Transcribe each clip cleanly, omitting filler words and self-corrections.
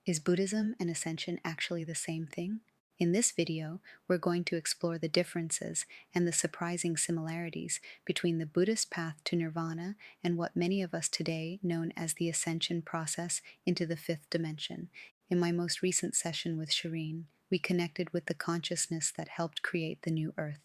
Is Buddhism and Ascension actually the same thing? In this video, we're going to explore the differences and the surprising similarities between the Buddhist path to Nirvana and what many of us today know as the ascension process into the fifth dimension. In my most recent session with Shereen, we connected with the consciousness that helped create the new earth.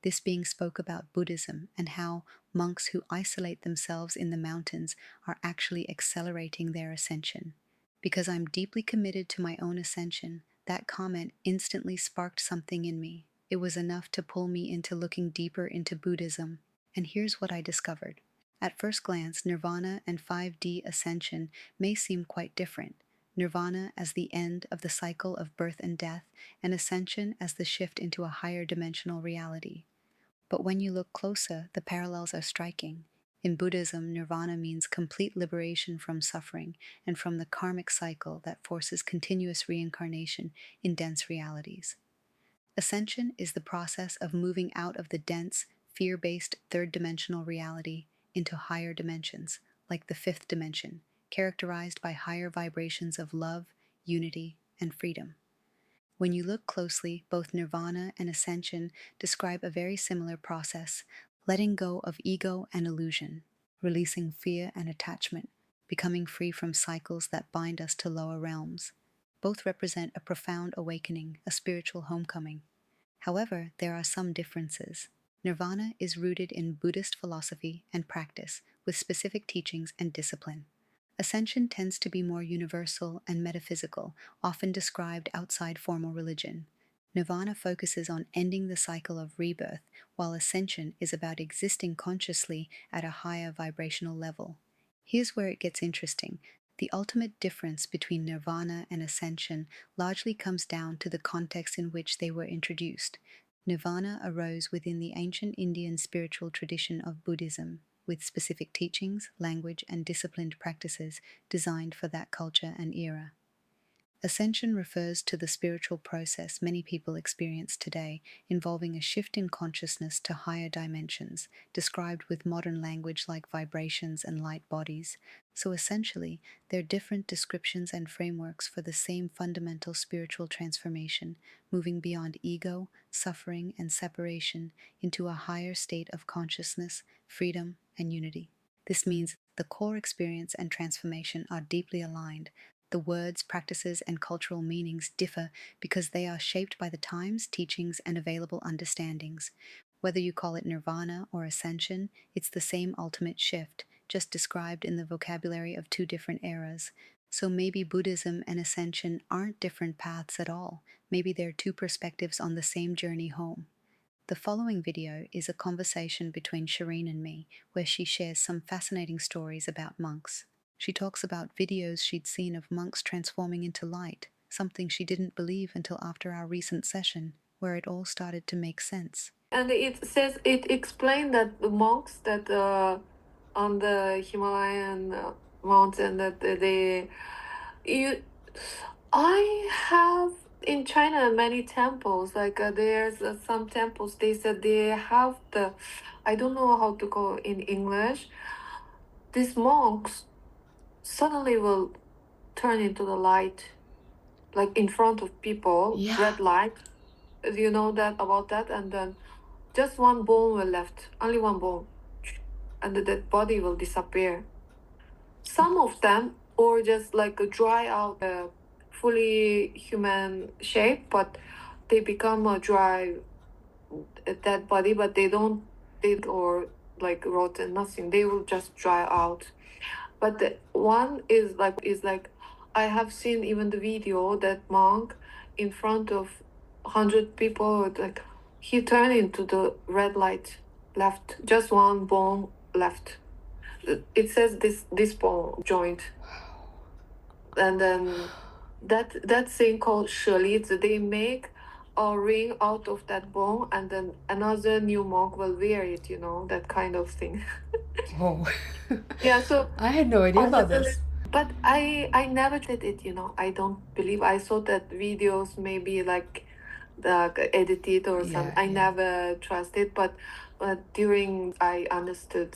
This being spoke about Buddhism and how monks who isolate themselves in the mountains are actually accelerating their ascension. Because I'm deeply committed to my own ascension, that comment instantly sparked something in me. It was enough to pull me into looking deeper into Buddhism. And here's what I discovered. At first glance, Nirvana and 5D ascension may seem quite different. Nirvana as the end of the cycle of birth and death, and ascension as the shift into a higher dimensional reality. But when you look closer, the parallels are striking. In Buddhism, nirvana means complete liberation from suffering and from the karmic cycle that forces continuous reincarnation in dense realities. Ascension is the process of moving out of the dense, fear-based third-dimensional reality into higher dimensions, like the fifth dimension, characterized by higher vibrations of love, unity, and freedom. When you look closely, both nirvana and ascension describe a very similar process, letting go of ego and illusion, releasing fear and attachment, becoming free from cycles that bind us to lower realms. Both represent a profound awakening, a spiritual homecoming. However, there are some differences. Nirvana is rooted in Buddhist philosophy and practice, with specific teachings and discipline. Ascension tends to be more universal and metaphysical, often described outside formal religion. Nirvana focuses on ending the cycle of rebirth, while ascension is about existing consciously at a higher vibrational level. Here's where it gets interesting. The ultimate difference between nirvana and ascension largely comes down to the context in which they were introduced. Nirvana arose within the ancient Indian spiritual tradition of Buddhism, with specific teachings, language, and disciplined practices designed for that culture and era. Ascension refers to the spiritual process many people experience today, involving a shift in consciousness to higher dimensions, described with modern language like vibrations and light bodies. So essentially, they're different descriptions and frameworks for the same fundamental spiritual transformation, moving beyond ego, suffering, and separation into a higher state of consciousness, freedom, and unity. This means the core experience and transformation are deeply aligned. The words, practices, and cultural meanings differ because they are shaped by the times, teachings, and available understandings. Whether you call it nirvana or ascension, it's the same ultimate shift, just described in the vocabulary of two different eras. So maybe Buddhism and ascension aren't different paths at all. Maybe they're two perspectives on the same journey home. The following video is a conversation between Shereen and me, where she shares some fascinating stories about monks. She talks about videos she'd seen of monks transforming into light, something she didn't believe until after our recent session, where it all started to make sense. And it explained that the monks that on the Himalayan mountain that you I have in China many temples. Like there's some temples. They said they have the, I don't know how to call in English. These monks suddenly will turn into the light, like in front of people. Yeah. Red light. You know that about that, and then just one bone will left, only one bone, and the dead body will disappear. Some of them, or just like a dry out, fully human shape, but they become a dry dead body, but they don't, they or like rotten, nothing. They will just dry out. But the one is like I have seen even the video that monk in front of 100 people, like he turned into the red light, left just one bone left. It says this bone joint, and then that thing called shalit, they make a ring out of that bone, and then another new monk will wear it. You know, that kind of thing. Oh. Yeah. So I had no idea about this. but I never did it, you know. I don't believe. I saw that videos maybe like the edited or some. Yeah, I yeah. never trusted, but during I understood.